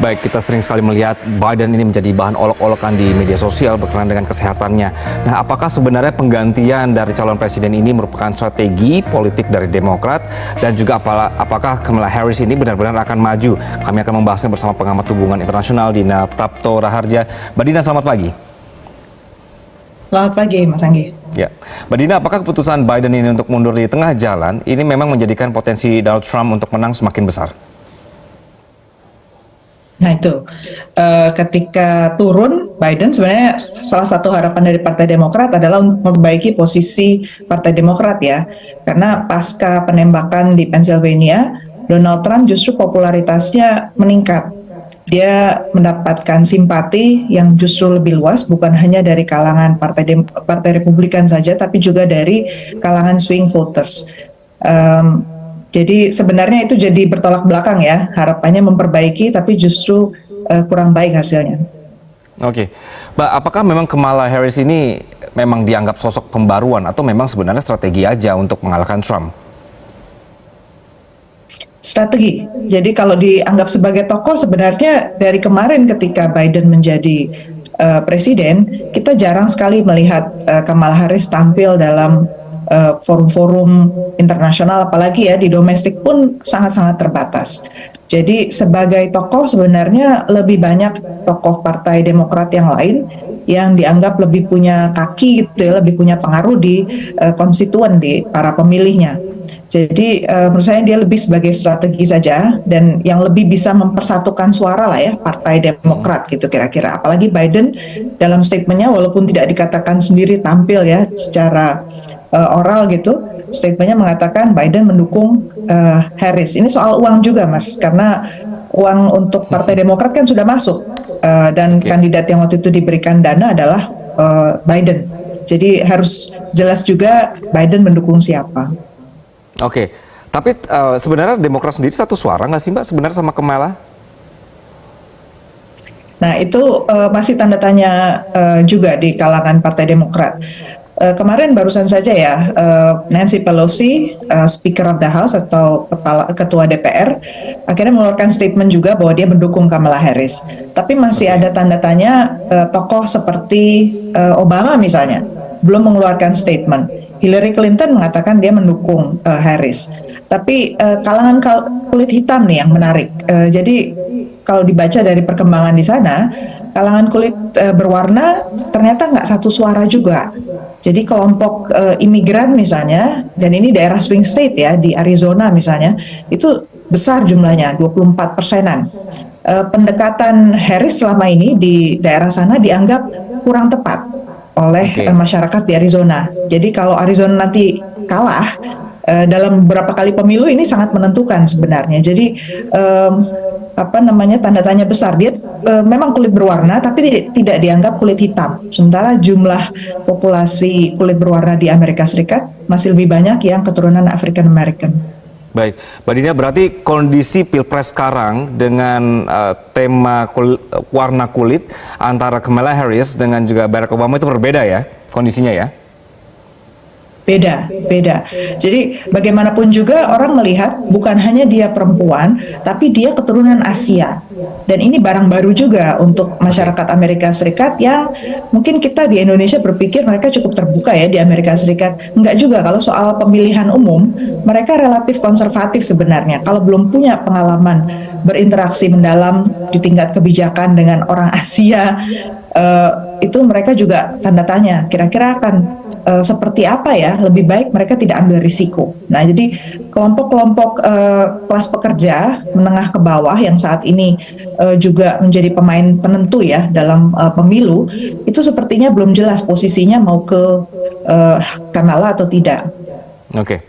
Baik, kita sering sekali melihat Biden ini menjadi bahan olok-olokan di media sosial berkenaan dengan kesehatannya. Nah, apakah sebenarnya penggantian dari calon presiden ini merupakan strategi politik dari Demokrat? Dan juga apakah Kamala Harris ini benar-benar akan maju? Kami akan membahasnya bersama pengamat hubungan internasional Dina Prapto Raharja. Mbak Dina, selamat pagi. Selamat pagi, Mas Anggi. Ya, Mbak Dina, apakah keputusan Biden ini untuk mundur di tengah jalan ini memang menjadikan potensi Donald Trump untuk menang semakin besar? Nah itu, ketika turun Biden sebenarnya salah satu harapan dari Partai Demokrat adalah untuk memperbaiki posisi Partai Demokrat ya. Karena pasca penembakan di Pennsylvania, Donald Trump justru popularitasnya meningkat. Dia mendapatkan simpati yang justru lebih luas, bukan hanya dari kalangan Partai Republikan saja, tapi juga dari kalangan swing voters. Jadi sebenarnya itu jadi bertolak belakang ya, harapannya memperbaiki tapi justru kurang baik hasilnya. Oke, Mbak, apakah memang Kamala Harris ini memang dianggap sosok pembaruan atau memang sebenarnya strategi aja untuk mengalahkan Trump? Strategi. Jadi kalau dianggap sebagai tokoh sebenarnya dari kemarin ketika Biden menjadi presiden, kita jarang sekali melihat Kamala Harris tampil dalam forum-forum internasional, apalagi ya di domestik pun sangat-sangat terbatas. Jadi sebagai tokoh sebenarnya lebih banyak tokoh Partai Demokrat yang lain yang dianggap lebih punya kaki gitu ya, lebih punya pengaruh di konstituen, di para pemilihnya. Jadi menurut saya dia lebih sebagai strategi saja dan yang lebih bisa mempersatukan suara lah ya Partai Demokrat gitu kira-kira. Apalagi Biden dalam statementnya walaupun tidak dikatakan sendiri tampil ya secara oral gitu, statementnya mengatakan Biden mendukung Harris. Ini soal uang juga Mas, karena uang untuk Partai Demokrat kan sudah masuk dan kandidat yang waktu itu diberikan dana adalah Biden. Jadi harus jelas juga Biden mendukung siapa. Oke, tapi sebenarnya Demokrat sendiri satu suara nggak sih Mbak sebenarnya sama Kamala? Nah itu masih tanda tanya juga di kalangan Partai Demokrat. Kemarin barusan saja ya Nancy Pelosi, Speaker of the House atau Ketua DPR, akhirnya mengeluarkan statement juga bahwa dia mendukung Kamala Harris. Tapi masih ada tanda tanya tokoh seperti Obama misalnya belum mengeluarkan statement. Hillary Clinton mengatakan dia mendukung Harris. Tapi kalangan kulit hitam nih yang menarik. Jadi kalau dibaca dari perkembangan di sana, kalangan kulit berwarna ternyata nggak satu suara juga. Jadi kelompok imigran misalnya, dan ini daerah swing state ya, di Arizona misalnya, itu besar jumlahnya, 24%-an. Pendekatan Harris selama ini di daerah sana dianggap kurang tepat oleh masyarakat di Arizona. Jadi kalau Arizona nanti kalah, dalam beberapa kali pemilu ini sangat menentukan sebenarnya. Jadi tanda tanya besar. Dia memang kulit berwarna tapi tidak dianggap kulit hitam. Sementara jumlah populasi kulit berwarna di Amerika Serikat masih lebih banyak yang keturunan African American. Baik, Mbak Dina, berarti kondisi Pilpres sekarang dengan tema warna kulit antara Kamala Harris dengan juga Barack Obama itu berbeda ya kondisinya ya? Beda. Jadi bagaimanapun juga orang melihat bukan hanya dia perempuan, tapi dia keturunan Asia. Dan ini barang baru juga untuk masyarakat Amerika Serikat yang mungkin kita di Indonesia berpikir mereka cukup terbuka ya di Amerika Serikat. Enggak juga, kalau soal pemilihan umum, mereka relatif konservatif sebenarnya. Kalau belum punya pengalaman berinteraksi mendalam di tingkat kebijakan dengan orang Asia, itu mereka juga tanda tanya, kira-kira akan seperti apa ya, lebih baik mereka tidak ambil risiko. Nah jadi kelompok-kelompok kelas pekerja menengah ke bawah yang saat ini juga menjadi pemain penentu ya dalam pemilu, itu sepertinya belum jelas posisinya mau ke Kamala atau tidak. Oke.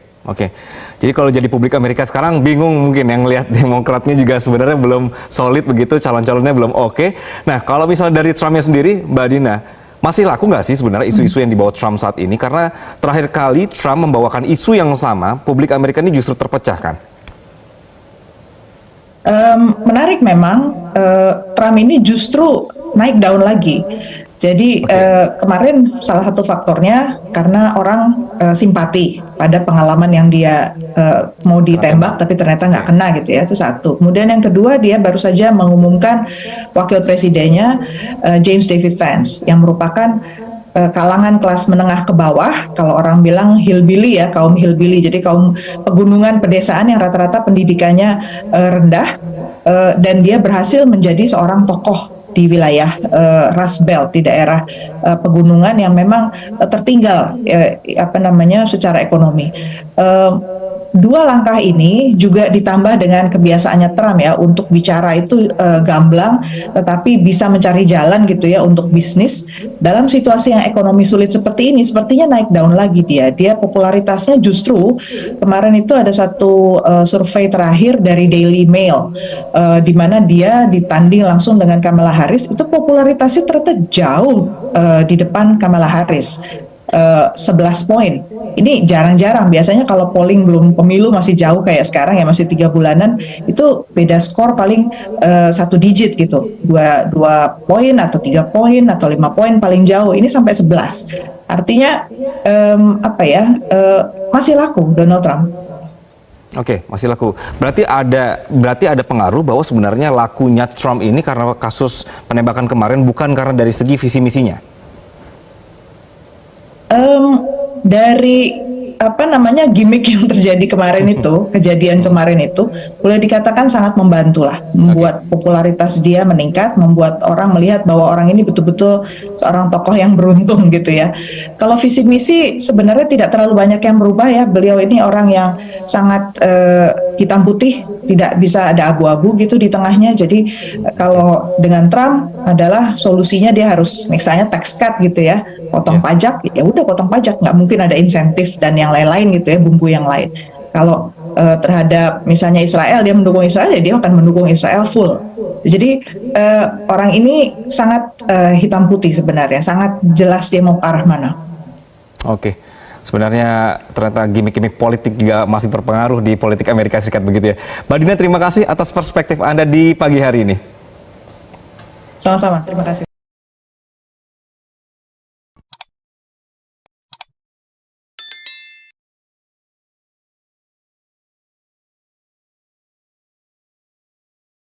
Jadi kalau jadi publik Amerika sekarang bingung mungkin, yang lihat Demokratnya juga sebenarnya belum solid begitu, calon-calonnya belum oke. Nah kalau misalnya dari Trumpnya sendiri, Mbak Dina, masih laku nggak sih sebenarnya isu-isu yang dibawa Trump saat ini? Karena terakhir kali Trump membawakan isu yang sama, publik Amerika ini justru terpecahkan. Menarik memang, Trump ini justru naik daun lagi. Jadi kemarin salah satu faktornya karena orang simpati pada pengalaman yang dia mau ditembak tapi ternyata nggak kena gitu ya, itu satu. Kemudian yang kedua, dia baru saja mengumumkan wakil presidennya James David Vance yang merupakan kalangan kelas menengah ke bawah, kalau orang bilang hillbilly ya, kaum hillbilly, jadi kaum pegunungan pedesaan yang rata-rata pendidikannya rendah, dan dia berhasil menjadi seorang tokoh di wilayah Rust Belt, di daerah pegunungan yang memang tertinggal secara ekonomi. Dua langkah ini juga ditambah dengan kebiasaannya Trump ya untuk bicara itu gamblang, tetapi bisa mencari jalan gitu ya untuk bisnis dalam situasi yang ekonomi sulit seperti ini. Sepertinya naik daun lagi dia popularitasnya justru kemarin itu ada satu survei terakhir dari Daily Mail di mana dia ditanding langsung dengan Kamala Harris, itu popularitasnya ternyata jauh di depan Kamala Harris. 11 poin. Ini jarang-jarang, biasanya kalau polling belum pemilu masih jauh kayak sekarang ya, masih 3 bulanan, itu beda skor paling 1 digit gitu, 2 poin atau 3 poin atau 5 poin paling jauh, ini sampai 11. Artinya masih laku Donald Trump. Oke, masih laku. Berarti ada pengaruh bahwa sebenarnya lakunya Trump ini karena kasus penembakan kemarin, bukan karena dari segi visi misinya. Dari gimmick yang terjadi kemarin itu, kejadian kemarin itu boleh dikatakan sangat membantu lah, membuat popularitas dia meningkat, membuat orang melihat bahwa orang ini betul-betul seorang tokoh yang beruntung gitu ya. Kalau visi misi sebenarnya tidak terlalu banyak yang berubah ya, beliau ini orang yang sangat hitam putih, tidak bisa ada abu-abu gitu di tengahnya. Jadi kalau dengan Trump adalah solusinya dia harus misalnya tax cut gitu ya, potong pajak, ya udah potong pajak, nggak mungkin ada insentif dan yang lain-lain gitu ya, bumbu yang lain. Kalau terhadap misalnya Israel, dia mendukung Israel, ya dia akan mendukung Israel full. Jadi orang ini sangat hitam putih sebenarnya, sangat jelas dia mau ke arah mana. Oke. Sebenarnya ternyata gimmick-gimmick politik juga masih berpengaruh di politik Amerika Serikat begitu ya. Mbak Dina, terima kasih atas perspektif Anda di pagi hari ini. Sama-sama, terima kasih.